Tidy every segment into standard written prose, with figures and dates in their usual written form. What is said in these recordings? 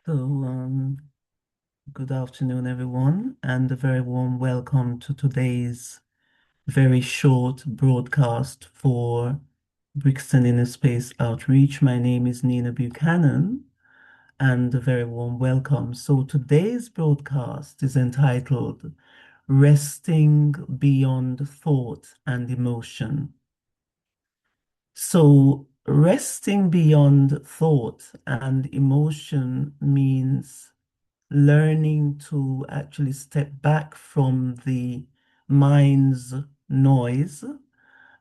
So, good afternoon, everyone, and a very warm welcome to today's very short broadcast for Brixton Inner Space Outreach. My name is Nina Buchanan, and a very warm welcome. So, today's broadcast is entitled Resting Beyond Thought and Emotion. So, resting beyond thought and emotion means learning to actually step back from the mind's noise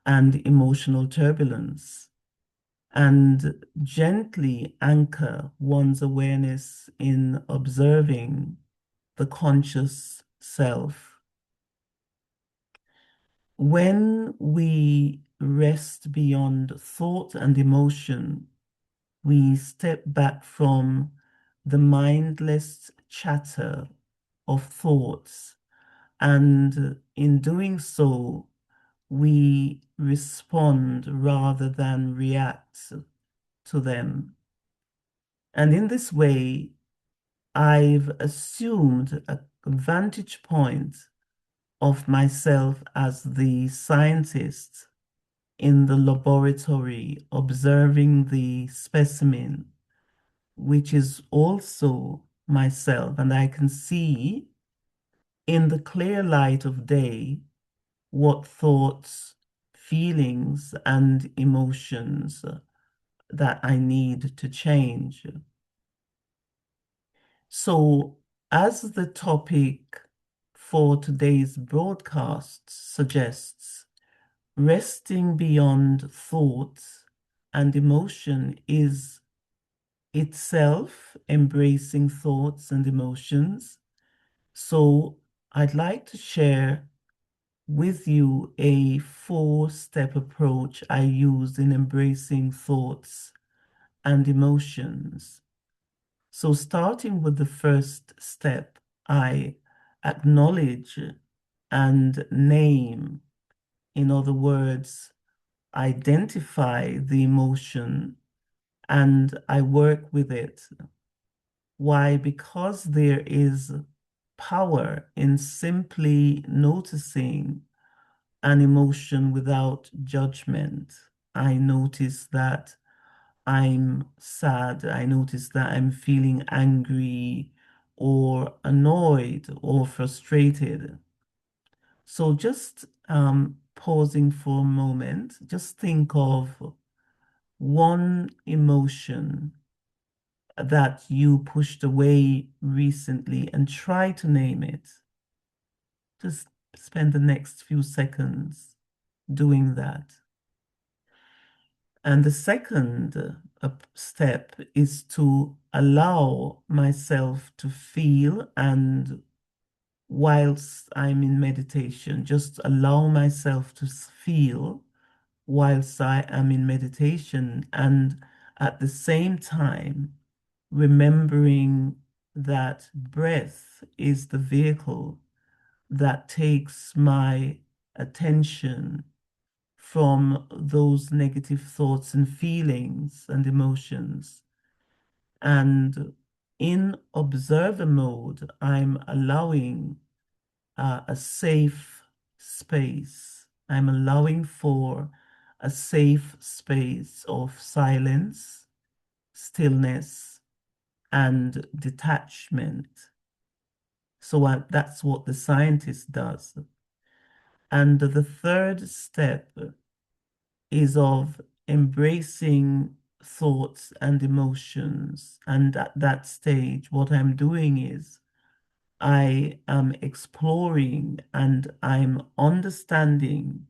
and emotional turbulence and gently anchor one's awareness in observing the conscious self. When we rest beyond thought and emotion, we step back from the mindless chatter of thoughts. And in doing so, we respond rather than react to them. And in this way, I've assumed a vantage point of myself as the scientist in the laboratory observing the specimen, which is also myself. And I can see in the clear light of day what thoughts, feelings, and emotions that I need to change. So, as the topic for today's broadcast suggests, resting beyond thoughts and emotion is itself embracing thoughts and emotions. So, I'd like to share with you a four-step approach I use in embracing thoughts and emotions. So, starting with the first step, I acknowledge and name, in other words, identify the emotion and I work with it. Why? Because there is power in simply noticing an emotion without judgment. I notice that I'm sad. I notice that I'm feeling angry or annoyed or frustrated. So just pausing for a moment, just think of one emotion that you pushed away recently and try to name it. Just spend the next few seconds doing that. And the second step is to allow myself to feel, and whilst I'm in meditation, just allow myself to feel whilst I am in meditation, and at the same time, remembering that breath is the vehicle that takes my attention from those negative thoughts and feelings and emotions. And in observer mode, I'm allowing a safe space. I'm allowing for a safe space of silence, stillness, and detachment. So that's what the scientist does. And the third step is of embracing thoughts and emotions. And at that stage, what I'm doing is I am exploring and I'm understanding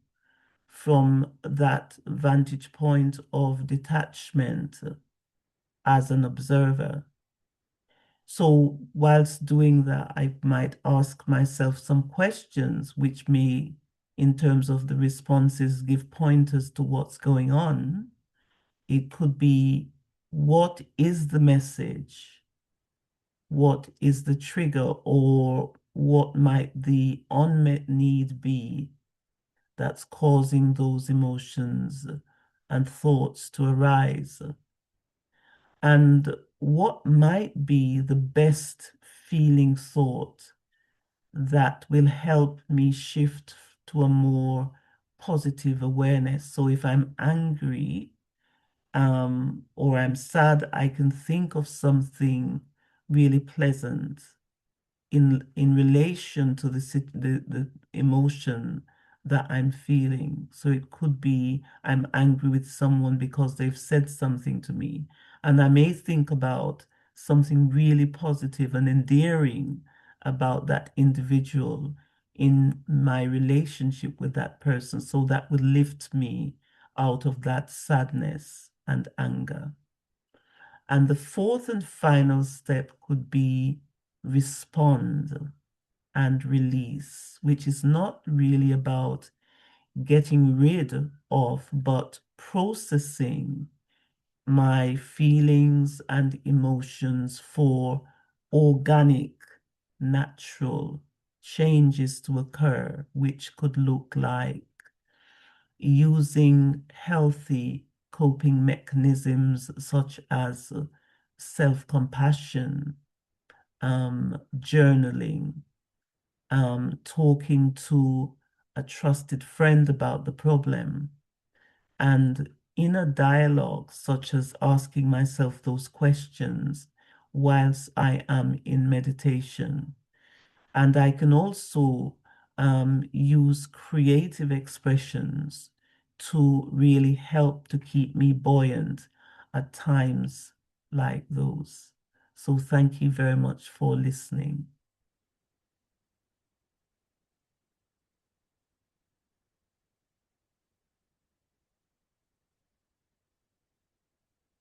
from that vantage point of detachment as an observer. So, whilst doing that, I might ask myself some questions which may, in terms of the responses, give pointers to what's going on. It could be, what is the message? What is the trigger, or what might the unmet need be that's causing those emotions and thoughts to arise? And what might be the best feeling thought that will help me shift to a more positive awareness. So if I'm angry, or I'm sad, I can think of something really pleasant in relation to the emotion that I'm feeling. So it could be I'm angry with someone because they've said something to me. And I may think about something really positive and endearing about that individual in my relationship with that person. So that would lift me out of that sadness and anger. And the fourth and final step could be respond and release, which is not really about getting rid of, but processing my feelings and emotions for organic, natural changes to occur, which could look like using healthy coping mechanisms such as self-compassion, journaling, talking to a trusted friend about the problem, and in a dialogue, such as asking myself those questions whilst I am in meditation. And I can also use creative expressions to really help to keep me buoyant at times like those. So thank you very much for listening.